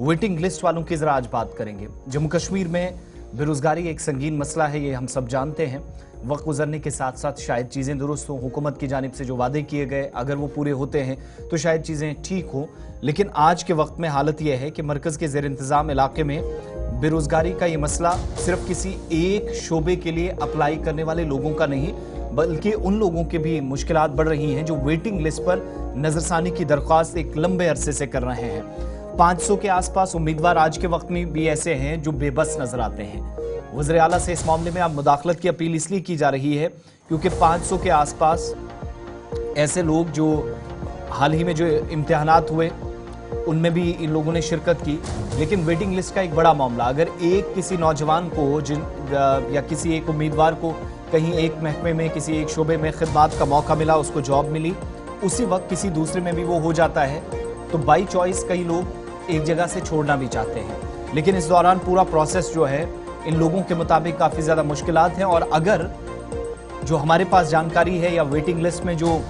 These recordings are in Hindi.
वेटिंग लिस्ट वालों की जरा आज बात करेंगे। जम्मू कश्मीर में बेरोजगारी एक संगीन मसला है, ये हम सब जानते हैं। वक्त गुजरने के साथ साथ शायद चीज़ें दुरुस्त हों, हुकूमत की जानिब से जो वादे किए गए अगर वो पूरे होते हैं तो शायद चीज़ें ठीक हों। लेकिन आज के वक्त में हालत यह है कि मरकज़ के ज़ेर इंतज़ाम इलाके में बेरोजगारी का ये मसला सिर्फ किसी एक शोबे के लिए अप्लाई करने वाले लोगों का नहीं, बल्कि उन लोगों के भी मुश्किलात बढ़ रही हैं जो वेटिंग लिस्ट पर नजरसानी की दरख्वास्त एक लंबे अरसे से कर रहे हैं। 500 के आसपास उम्मीदवार आज के वक्त में भी ऐसे हैं जो बेबस नजर आते हैं। वज़ीर आला से इस मामले में अब मुदाखलत की अपील इसलिए की जा रही है क्योंकि 500 के आसपास ऐसे लोग जो हाल ही में जो इम्तिहानात हुए उनमें भी इन लोगों ने शिरकत की, लेकिन वेटिंग लिस्ट का एक बड़ा मामला, अगर एक किसी नौजवान को या किसी एक उम्मीदवार को कहीं एक महकमे में किसी एक शोबे में खिदमत का मौका मिला, उसको जॉब मिली, उसी वक्त किसी दूसरे में भी वो हो जाता है तो बाई चॉइस कई लोग एक जगह से छोड़ना भी चाहते हैं। लेकिन इस दौरान पूरा प्रोसेस जो है इन लोगों के मुताबिक काफ़ी ज़्यादा मुश्किलात हैं। और अगर जो हमारे पास जानकारी है या वेटिंग लिस्ट में जो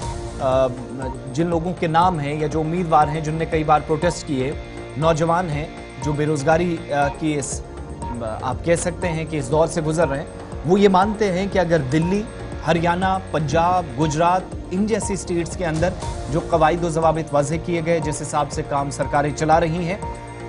जिन लोगों के नाम हैं या जो उम्मीदवार हैं जिनने कई बार प्रोटेस्ट किए, नौजवान हैं जो बेरोज़गारी की इस आप कह सकते हैं कि इस दौर से गुजर रहे हैं, वो ये मानते हैं कि अगर दिल्ली, हरियाणा, पंजाब, गुजरात, इन जैसी स्टेट्स के अंदर जो कवायद व ज़वाबित वाज़े किए गए, जिस हिसाब से काम सरकारें चला रही हैं,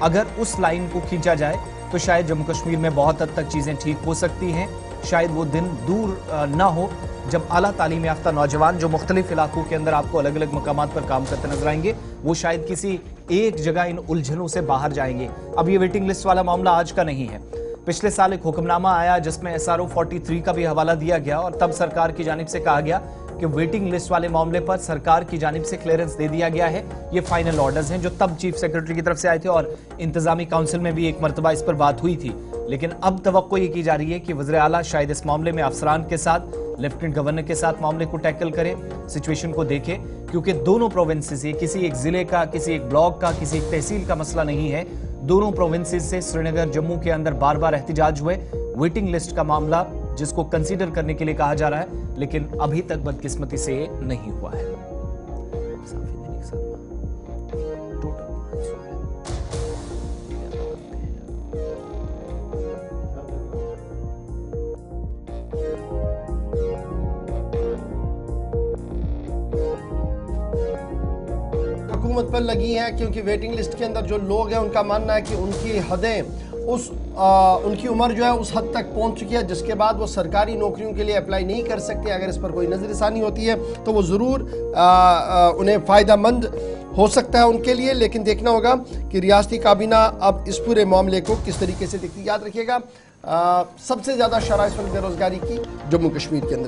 अगर उस लाइन को खींचा जाए तो शायद जम्मू कश्मीर में बहुत हद तक चीज़ें ठीक हो सकती हैं। शायद वो दिन दूर ना हो जब आला तालीम याफ्ता नौजवान जो मुख्तलिफ इलाकों के अंदर आपको अलग अलग मकामात पर काम करते नजर आएंगे, वो शायद किसी एक जगह इन उलझनों से बाहर जाएंगे। अब ये वेटिंग लिस्ट वाला मामला आज का नहीं है। पिछले साल एक हुक्मनामा आया जिसमें SRO 43 का भी हवाला दिया गया और तब सरकार की जानिब से कहा गया कि वेटिंग लिस्ट वाले मामले पर सरकार की जानिब से क्लियरेंस दे दिया गया है। ये फाइनल ऑर्डर्स हैं जो तब चीफ सेक्रेटरी की तरफ से आए थे और इंतजामी काउंसिल में भी एक मरतबा इस पर बात हुई थी। लेकिन अब तवक्को ये की जा रही है कि वज़ीर आला शायद इस मामले में अफसरान के साथ, लेफ्टिनेंट गवर्नर के साथ मामले को टैकल करे, सिचुएशन को देखे, क्योंकि दोनों प्रोविंसेस, ये किसी एक जिले का, किसी एक ब्लॉक का, किसी एक तहसील का मसला नहीं है। दोनों प्रोविंसेस से श्रीनगर, जम्मू के अंदर बार बार एहतिजाज हुए। वेटिंग लिस्ट का मामला जिसको कंसीडर करने के लिए कहा जा रहा है, लेकिन अभी तक बदकिस्मती से नहीं हुआ है। हुकूमत पर लगी हैं क्योंकि वेटिंग लिस्ट के अंदर जो लोग हैं उनका मानना है कि उनकी हदें उनकी उम्र जो है उस हद तक पहुंच चुकी है जिसके बाद वो सरकारी नौकरियों के लिए अप्लाई नहीं कर सकते। अगर इस पर कोई नज़रसानी होती है तो वो ज़रूर उन्हें फ़ायदा मंद हो सकता है उनके लिए। लेकिन देखना होगा कि रियासती काबीना अब इस पूरे मामले को किस तरीके से देखती। याद रखिएगा सबसे ज़्यादा शरह इस वक्त बेरोज़गारी की जम्मू कश्मीर के अंदर।